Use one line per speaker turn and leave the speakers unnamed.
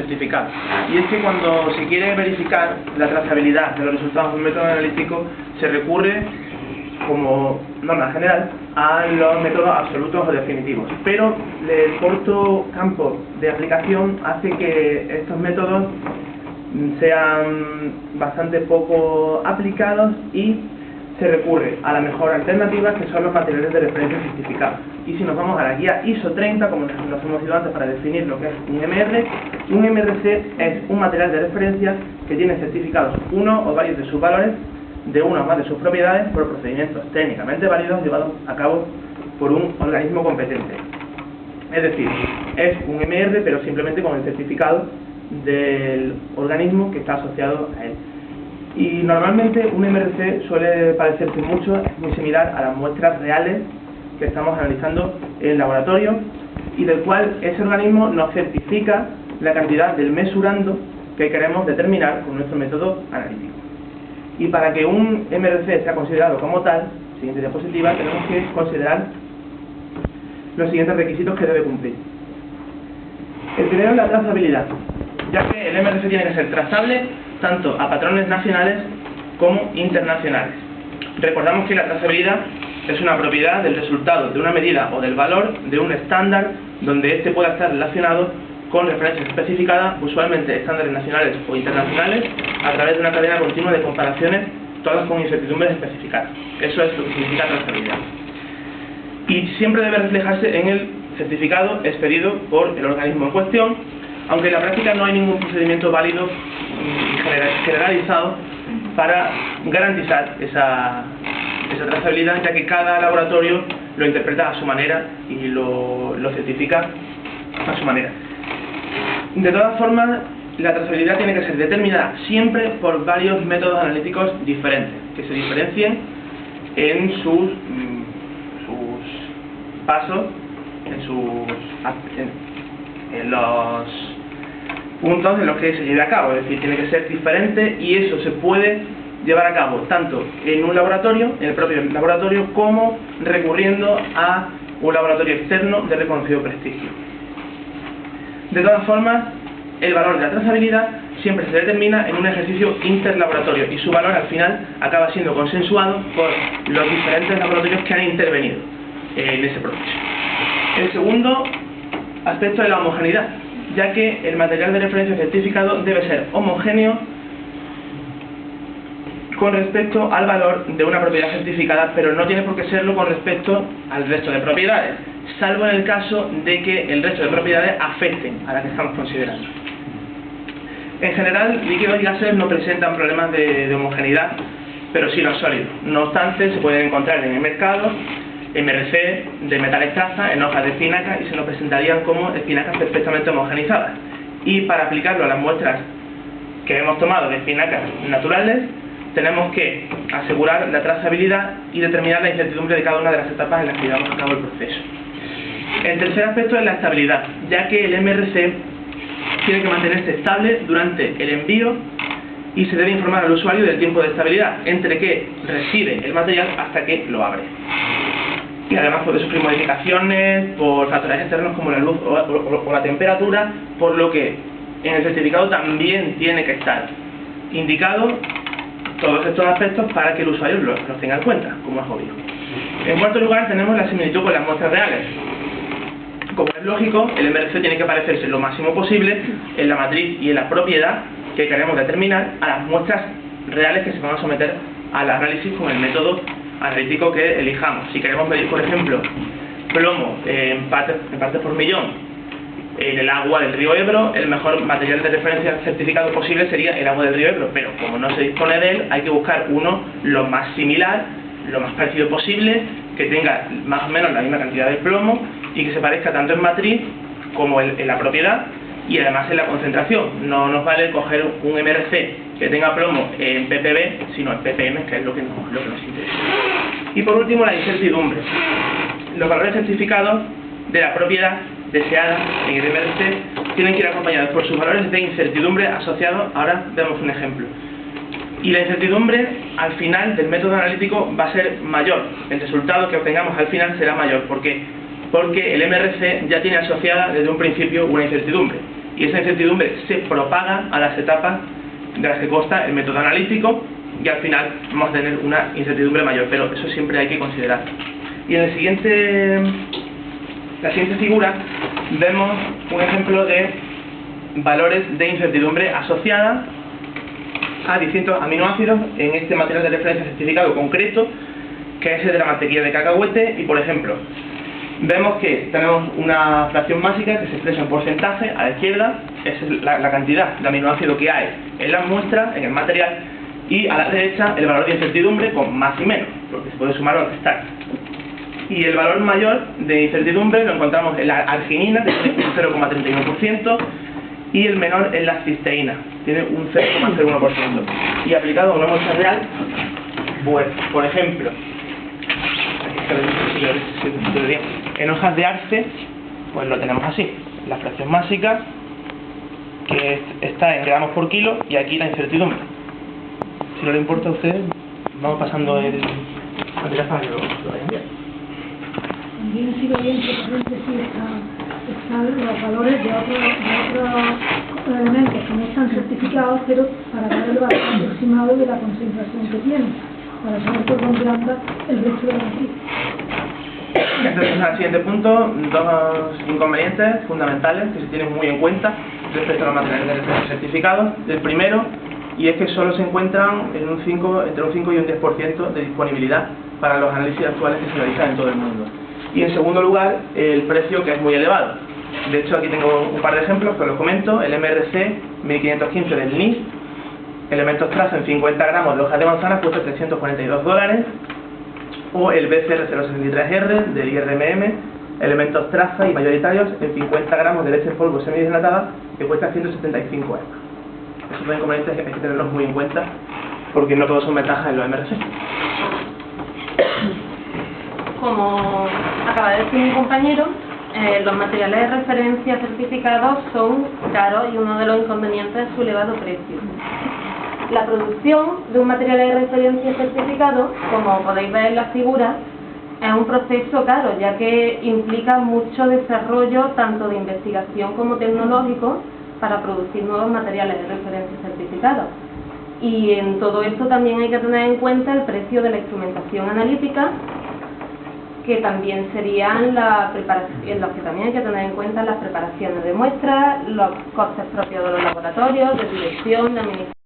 certificado. Y es que cuando se quiere verificar la trazabilidad de los resultados de un método analítico, se recurre, como norma general, a los métodos absolutos o definitivos. Pero el corto campo de aplicación hace que estos métodos sean bastante poco aplicados y se recurre a la mejor alternativa, que son los materiales de referencia certificados. Y si nos vamos a la guía ISO 30, como nos hemos ido antes para definir lo que es un MRC es un material de referencia que tiene certificados uno o varios de sus valores, de una o más de sus propiedades, por procedimientos técnicamente válidos llevados a cabo por un organismo competente. Es decir, es un MR, pero simplemente con el certificado del organismo que está asociado a él. Y normalmente un MRC suele parecerse mucho, es muy similar a las muestras reales que estamos analizando en laboratorio, y del cual ese organismo nos certifica la cantidad del mesurando que queremos determinar con nuestro método analítico. Y para que un MRC sea considerado como tal, siguiente diapositiva, tenemos que considerar los siguientes requisitos que debe cumplir. El primero es la trazabilidad, ya que el MRC tiene que ser trazable tanto a patrones nacionales como internacionales. Recordamos que la trazabilidad es una propiedad del resultado de una medida o del valor de un estándar donde éste pueda estar relacionado con referencias especificadas, usualmente estándares nacionales o internacionales, a través de una cadena continua de comparaciones, todas con incertidumbres especificadas. Eso es lo que significa trazabilidad. Y siempre debe reflejarse en el certificado expedido por el organismo en cuestión, aunque en la práctica no hay ningún procedimiento válido y generalizado para garantizar esa trazabilidad, ya que cada laboratorio lo interpreta a su manera y lo certifica a su manera. De todas formas, la trazabilidad tiene que ser determinada siempre por varios métodos analíticos diferentes, que se diferencien en sus pasos, en los puntos en los que se lleve a cabo. Es decir, tiene que ser diferente, y eso se puede llevar a cabo tanto en un laboratorio, en el propio laboratorio, como recurriendo a un laboratorio externo de reconocido prestigio. De todas formas, el valor de la trazabilidad siempre se determina en un ejercicio interlaboratorio, y su valor al final acaba siendo consensuado por los diferentes laboratorios que han intervenido en ese proceso. El segundo aspecto es la homogeneidad, ya que el material de referencia certificado debe ser homogéneo con respecto al valor de una propiedad certificada, pero no tiene por qué serlo con respecto al resto de propiedades, salvo en el caso de que el resto de propiedades afecten a la que estamos considerando. En general, líquidos y gases no presentan problemas de homogeneidad, pero sí los sólidos. No obstante, se pueden encontrar en el mercado MRC de metales traza en hojas de espinaca, y se nos presentarían como espinacas perfectamente homogenizadas. Y para aplicarlo a las muestras que hemos tomado de espinacas naturales, tenemos que asegurar la trazabilidad y determinar la incertidumbre de cada una de las etapas en las que llevamos a cabo el proceso. El tercer aspecto es la estabilidad, ya que el MRC tiene que mantenerse estable durante el envío, y se debe informar al usuario del tiempo de estabilidad entre que recibe el material hasta que lo abre. Y además puede sufrir modificaciones por factores externos como la luz o la temperatura, por lo que en el certificado también tiene que estar indicado todos estos aspectos para que el usuario los tenga en cuenta, como es obvio. En cuarto lugar, tenemos la similitud con las muestras reales. Como es lógico, el MRC tiene que parecerse lo máximo posible en la matriz y en la propiedad que queremos determinar a las muestras reales que se van a someter al análisis con el método analítico que elijamos. Si queremos medir, por ejemplo, plomo en partes por millón en el agua del río Ebro, el mejor material de referencia certificado posible sería el agua del río Ebro, pero como no se dispone de él, hay que buscar uno lo más similar, lo más parecido posible, que tenga más o menos la misma cantidad de plomo y que se parezca tanto en matriz como en la propiedad y además en la concentración. No nos vale coger un MRC que tenga plomo en ppb, sino en ppm, que es lo que nos interesa. Y por último, la incertidumbre. Los valores certificados de la propiedad deseada en el MRC tienen que ir acompañados por sus valores de incertidumbre asociados. Ahora vemos un ejemplo. Y la incertidumbre al final del método analítico va a ser mayor. El resultado que obtengamos al final será mayor. ¿Por qué? Porque el MRC ya tiene asociada desde un principio una incertidumbre. Y para que y esa incertidumbre se propaga a las etapas de las que consta el método analítico, y al final vamos a tener una incertidumbre mayor, pero eso siempre hay que considerar. Y en la siguiente figura vemos un ejemplo de valores de incertidumbre asociada a distintos aminoácidos en este material de referencia certificado concreto, que es el de la mantequilla de cacahuete. Y por ejemplo, vemos que tenemos una fracción másica que se expresa en porcentaje a la izquierda, esa es la cantidad de aminoácido que hay en las muestras, en el material, y a la derecha el valor de incertidumbre con más y menos, porque se puede sumar o restar. Y el valor mayor de incertidumbre lo encontramos en la arginina, que tiene un 0,31%, y el menor en la cisteína, tiene un 0,01%. Y aplicado a una muestra real, pues, por ejemplo, en hojas de arce, pues lo tenemos así: la fracción másica, que está en gramos por kilo, y aquí la incertidumbre. Si no le importa a ustedes, vamos pasando el material para que lo vayan viendo.
También sigue bien que están los valores de otros elementos que no están certificados, pero para dar el valor aproximado de la concentración que tienen, para saber por dónde anda el resto de la matriz.
Entonces, al siguiente punto, dos inconvenientes fundamentales que se tienen muy en cuenta respecto a los materiales de referencia certificados. El primero, y es que solo se encuentran en entre un 5 y un 10% de disponibilidad para los análisis actuales que se realizan en todo el mundo. Y en segundo lugar, el precio, que es muy elevado. De hecho, aquí tengo un par de ejemplos que os los comento. El MRC 1515 del NIST, elementos traza en 50 gramos de hojas de manzana, cuesta $342, o el BCR 063R del IRMM, elementos traza y mayoritarios en 50 gramos de leche en polvo semidesnatada, que cuesta 175 euros. Esos dos inconvenientes hay que tenerlos muy en cuenta, porque no todos son ventajas en los MRC.
Como acaba de decir mi compañero, los materiales de referencia certificados son caros, y uno de los inconvenientes es su elevado precio. La producción de un material de referencia certificado, como podéis ver en la figura, es un proceso caro, ya que implica mucho desarrollo tanto de investigación como tecnológico para producir nuevos materiales de referencia certificados. Y en todo esto también hay que tener en cuenta el precio de la instrumentación analítica, que también serían la preparación, los que también hay que tener en cuenta las preparaciones de muestras, los costes propios de los laboratorios, de dirección, de administración.